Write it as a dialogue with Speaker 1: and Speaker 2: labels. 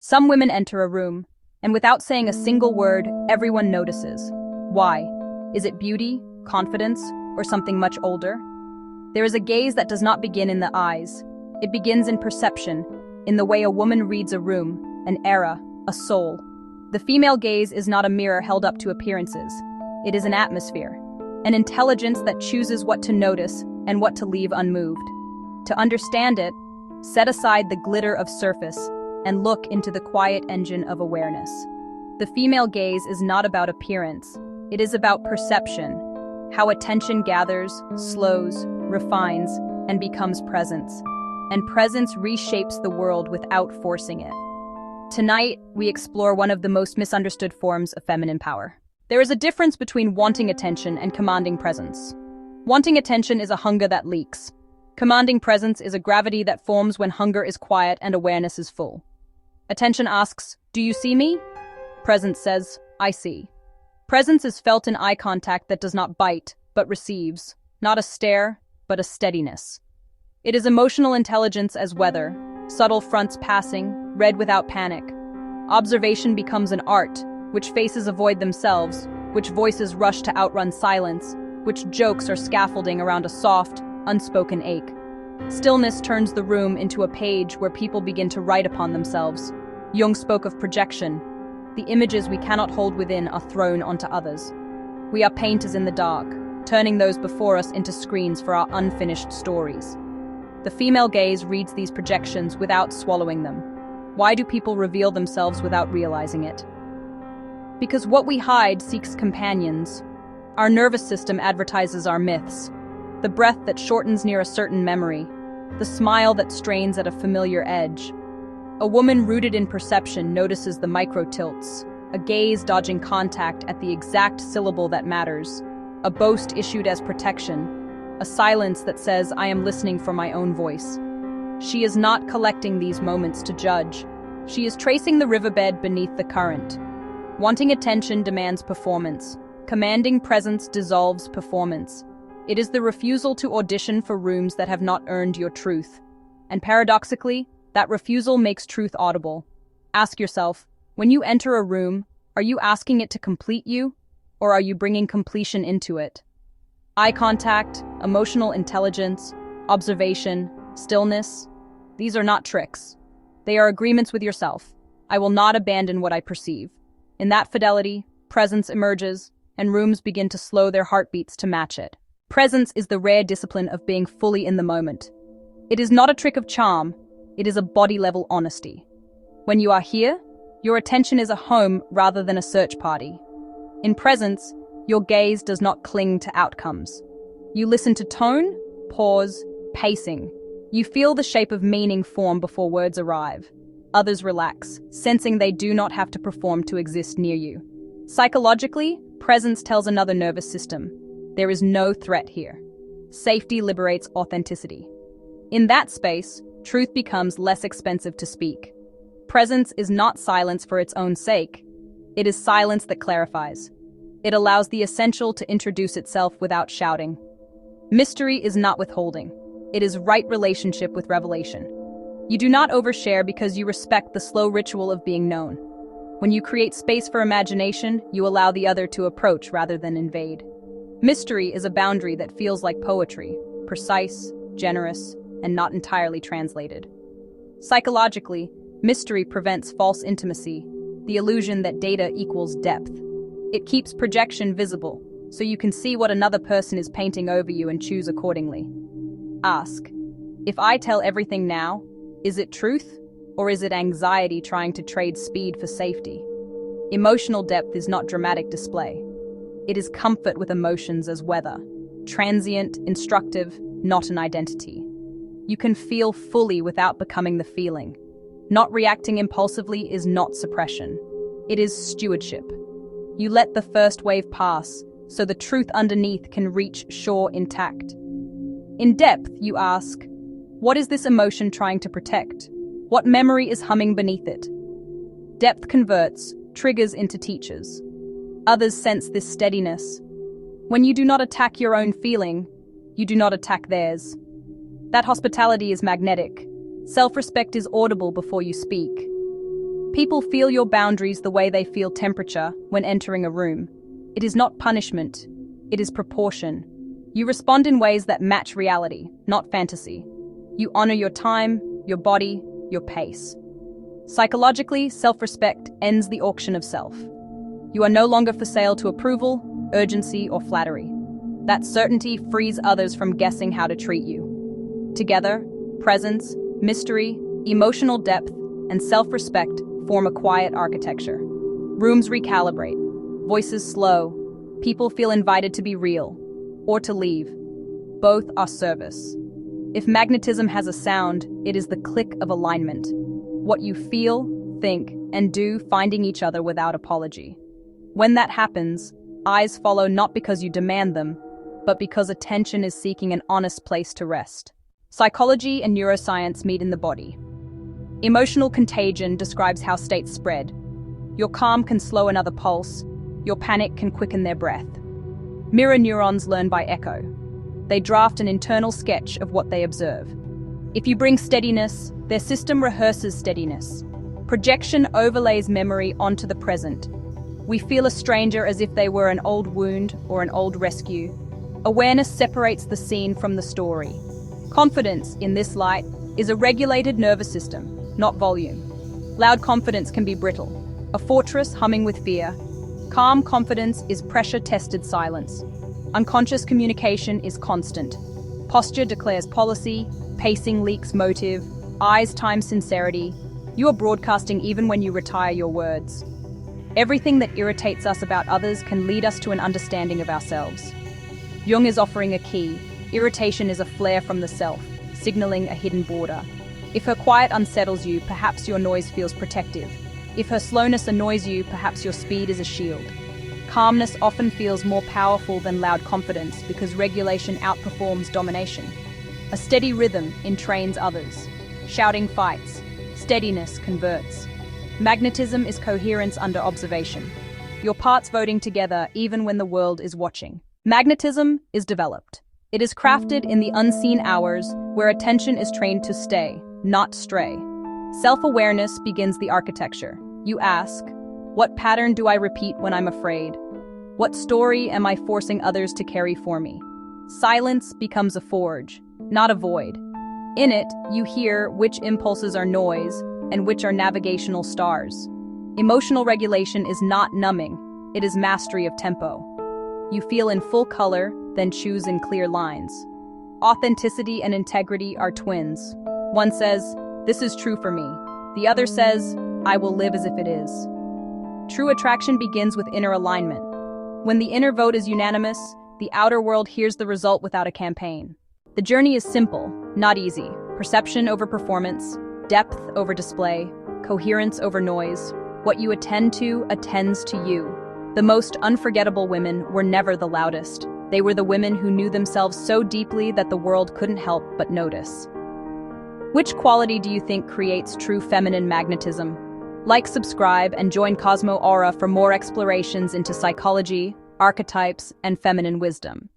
Speaker 1: Some women enter a room, and without saying a single word, everyone notices. Why? Is it beauty, confidence, or something much older? There is a gaze that does not begin in the eyes. It begins in perception, in the way a woman reads a room, an era, a soul. The female gaze is not a mirror held up to appearances. It is an atmosphere, an intelligence that chooses what to notice and what to leave unmoved. To understand it, set aside the glitter of surface and look into the quiet engine of awareness. The female gaze is not about appearance. It is about perception, how attention gathers, slows, refines, and becomes presence. And presence reshapes the world without forcing it. Tonight, we explore one of the most misunderstood forms of feminine power. There is a difference between wanting attention and commanding presence. Wanting attention is a hunger that leaks. Commanding presence is a gravity that forms when hunger is quiet and awareness is full. Attention asks, "Do you see me?" Presence says, "I see." Presence is felt in eye contact that does not bite, but receives. Not a stare, but a steadiness. It is emotional intelligence as weather, subtle fronts passing, read without panic. Observation becomes an art, which faces avoid themselves, which voices rush to outrun silence, which jokes are scaffolding around a soft, unspoken ache. Stillness turns the room into a page where people begin to write upon themselves. Jung spoke of projection. The images we cannot hold within are thrown onto others. We are painters in the dark, turning those before us into screens for our unfinished stories. The female gaze reads these projections without swallowing them. Why do people reveal themselves without realizing it? Because what we hide seeks companions. Our nervous system advertises our myths. The breath that shortens near a certain memory. The smile that strains at a familiar edge. A woman rooted in perception notices the micro-tilts, a gaze dodging contact at the exact syllable that matters, a boast issued as protection, a silence that says, "I am listening for my own voice." She is not collecting these moments to judge. She is tracing the riverbed beneath the current. Wanting attention demands performance. Commanding presence dissolves performance. It is the refusal to audition for rooms that have not earned your truth. And paradoxically, that refusal makes truth audible. Ask yourself, when you enter a room, are you asking it to complete you, or are you bringing completion into it? Eye contact, emotional intelligence, observation, stillness, these are not tricks. They are agreements with yourself. I will not abandon what I perceive. In that fidelity, presence emerges, and rooms begin to slow their heartbeats to match it. Presence is the rare discipline of being fully in the moment. It is not a trick of charm, it is a body-level honesty. When you are here, your attention is a home rather than a search party. In presence, your gaze does not cling to outcomes. You listen to tone, pause, pacing. You feel the shape of meaning form before words arrive. Others relax, sensing they do not have to perform to exist near you. Psychologically, presence tells another nervous system, there is no threat here. Safety liberates authenticity. In that space, truth becomes less expensive to speak. Presence is not silence for its own sake. It is silence that clarifies. It allows the essential to introduce itself without shouting. Mystery is not withholding. It is right relationship with revelation. You do not overshare because you respect the slow ritual of being known. When you create space for imagination, you allow the other to approach rather than invade. Mystery is a boundary that feels like poetry, precise, generous, and not entirely translated. Psychologically, mystery prevents false intimacy, the illusion that data equals depth. It keeps projection visible, so you can see what another person is painting over you and choose accordingly. Ask, if I tell everything now, is it truth, or is it anxiety trying to trade speed for safety? Emotional depth is not dramatic display. It is comfort with emotions as weather, transient, instructive, not an identity. You can feel fully without becoming the feeling. Not reacting impulsively is not suppression. It is stewardship. You let the first wave pass, so the truth underneath can reach shore intact. In depth, you ask, what is this emotion trying to protect? What memory is humming beneath it? Depth converts, triggers into teachers. Others sense this steadiness. When you do not attack your own feeling, you do not attack theirs. That hospitality is magnetic. Self-respect is audible before you speak. People feel your boundaries the way they feel temperature when entering a room. It is not punishment, it is proportion. You respond in ways that match reality, not fantasy. You honor your time, your body, your pace. Psychologically, self-respect ends the auction of self. You are no longer for sale to approval, urgency, or flattery. That certainty frees others from guessing how to treat you. Together, presence, mystery, emotional depth, and self-respect form a quiet architecture. Rooms recalibrate, voices slow, people feel invited to be real, or to leave. Both are service. If magnetism has a sound, it is the click of alignment. What you feel, think, and do finding each other without apology. When that happens, eyes follow not because you demand them, but because attention is seeking an honest place to rest. Psychology and neuroscience meet in the body. Emotional contagion describes how states spread. Your calm can slow another pulse, your panic can quicken their breath. Mirror neurons learn by echo. They draft an internal sketch of what they observe. If you bring steadiness, their system rehearses steadiness. Projection overlays memory onto the present. We feel a stranger as if they were an old wound or an old rescue. Awareness separates the scene from the story. Confidence, in this light, is a regulated nervous system, not volume. Loud confidence can be brittle, a fortress humming with fear. Calm confidence is pressure-tested silence. Unconscious communication is constant. Posture declares policy, pacing leaks motive, eyes time sincerity. You are broadcasting even when you retire your words. Everything that irritates us about others can lead us to an understanding of ourselves. Jung is offering a key. Irritation is a flare from the self, signaling a hidden border. If her quiet unsettles you, perhaps your noise feels protective. If her slowness annoys you, perhaps your speed is a shield. Calmness often feels more powerful than loud confidence because regulation outperforms domination. A steady rhythm entrains others. Shouting fights. Steadiness converts. Magnetism is coherence under observation. Your parts voting together even when the world is watching. Magnetism is developed. It is crafted in the unseen hours where attention is trained to stay, not stray. Self-awareness begins the architecture. You ask, what pattern do I repeat when I'm afraid? What story am I forcing others to carry for me? Silence becomes a forge, not a void. In it, you hear which impulses are noise and which are navigational stars. Emotional regulation is not numbing, it is mastery of tempo. You feel in full color, then choose in clear lines. Authenticity and integrity are twins. One says, "This is true for me." The other says, "I will live as if it is." True attraction begins with inner alignment. When the inner vote is unanimous, the outer world hears the result without a campaign. The journey is simple, not easy. Perception over performance, depth over display, coherence over noise. What you attend to attends to you. The most unforgettable women were never the loudest. They were the women who knew themselves so deeply that the world couldn't help but notice. Which quality do you think creates true feminine magnetism? Like, subscribe, and join Cosmo Aura for more explorations into psychology, archetypes, and feminine wisdom.